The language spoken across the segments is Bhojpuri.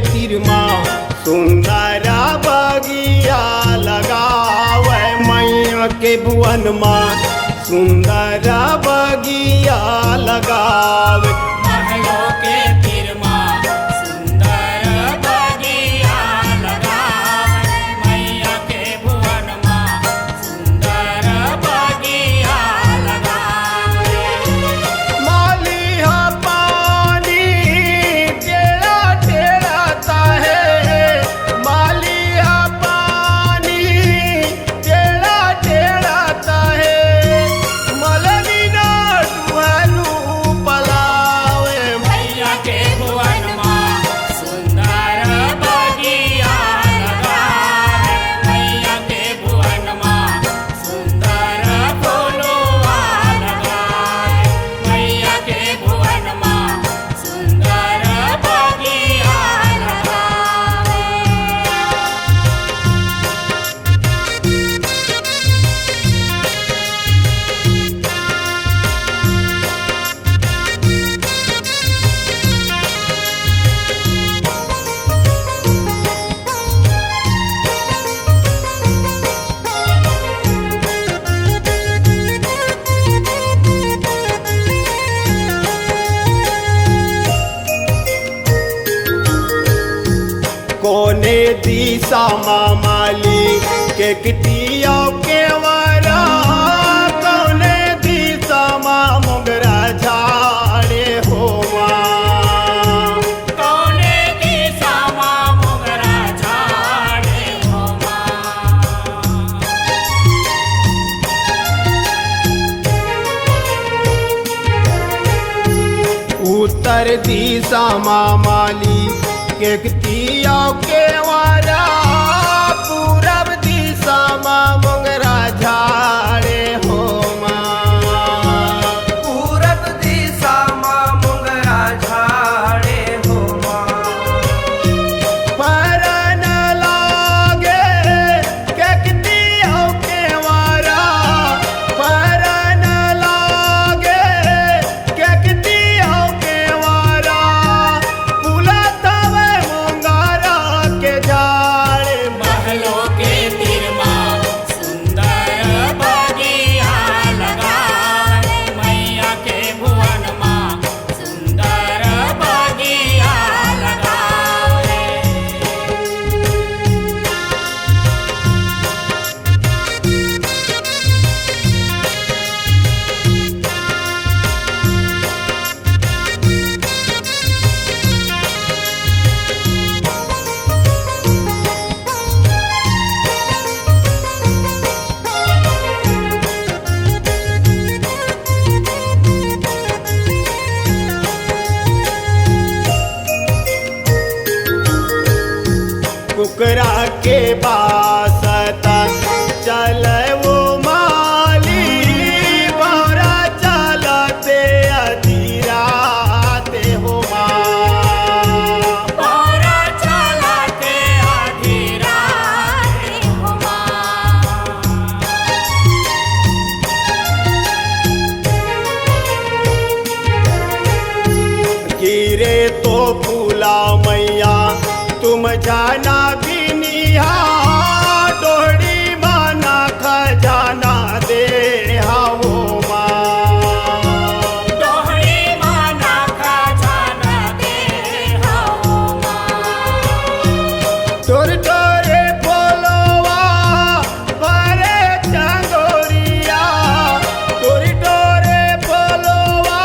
तीर माँ सुंदर बगिया लगावे मैया के भुवन माँ सुंदर बगिया लगावे महलों के तीर माँ सुंदर बगिया लगावे मैया के भुवन माँ सुंदर बगिया लगावे मालिया पानी टेढ़ा टेढ़ाता है मालिया पानी टेढ़ा टेढ़ाता है मलनी ना टुहलू पलावे मैया के भुवन माँ सुंदर बगिया लगावे मैया के भुवन माँ सुंदर फूलवा लगावे मैया के भुवन माँ सुंदर बगिया लगावे कोने दिशा मामाली के किटिया के वारा कोने दिशा माँ मोगरा झाड़े हो माँ कौने दिशा माँ मोगरा झाड़े हो माँ उत्तर दिशा मामाली के किटिया के वारा पूरब दिशा माँ मोगरा झाड़े हो माँ पूरब दिशा माँ मुंगरा झाड़े हो माँ परन लागे के किटिया के वारा परन लागे के किटिया के वारा पुला तवे मोंगारा के झाड़े महलों के तीर माँ सुंदर बगिया लगावे मैया के भुवन माँ सुंदर बगिया लगावे कुकरा के बासता चल वो माली बहरा चलते अधीराते हो माँ पौरा चलाते आधी रात हो माँ गिरे तो फूला मैया तुम जाना भी निहा डोहरी माना खजाना दे हो माँ दोहरी माना खजाना दे हो माँ तोर तोरे बोलवा भरे चंदोरिया तोरी तोरे बोलवा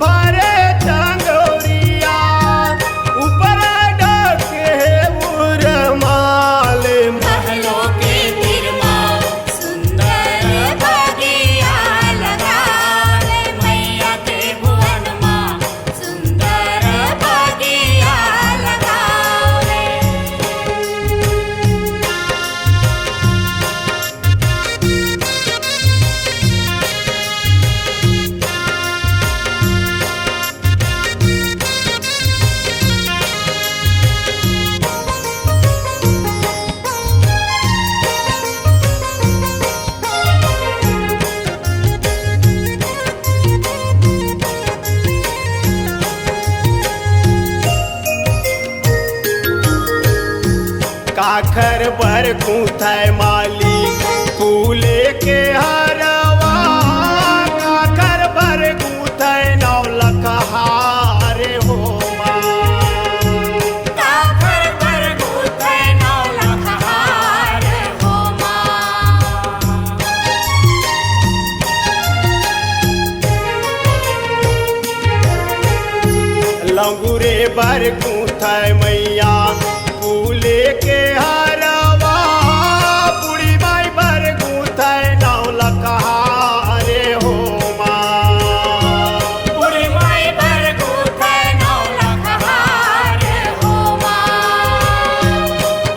भरे चंदोरिया ऊपर डके उरमा काखर बर गूंथै माली फूले के हरवा काखर बर गूंथै नौलख हार हो काखर बर गूंथै नौलख हार हो माँ। लंगूरे बर गूंथै मैया फूले के हरवा बुढ़ी माई बर गूंथै नौलख हार हो बुढ़ी माई बर गूंथै नौलख हार हो माँ।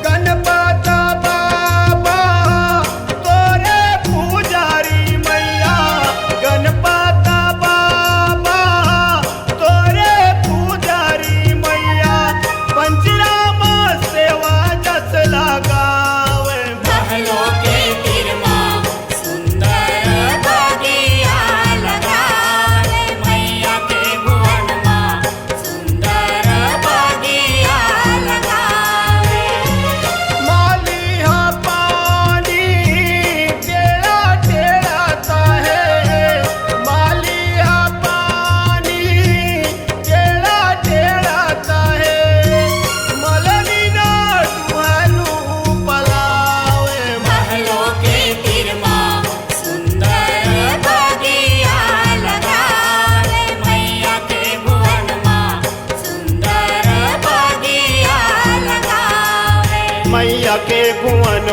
गणपत बाबा तोरे पुजारी मैया गणपत बाबा तोरे पुजारी मैया पंचराम सेवा जस लगावे महलों के तिरमा सुंदर बगिया लगावे मैया के भुवन माँ सुंदर बगिया लगावे। मालिया पानी टेढ़ा टेढ़ाता है मालिया पानी टेढ़ा टेढ़ाता है मलनी ना टुहलू पलावे महलों के तिरमा सुंदर बगिया लगावे मैया के भुवन माँ सुंदर बगिया लगावे। मैया के भुवन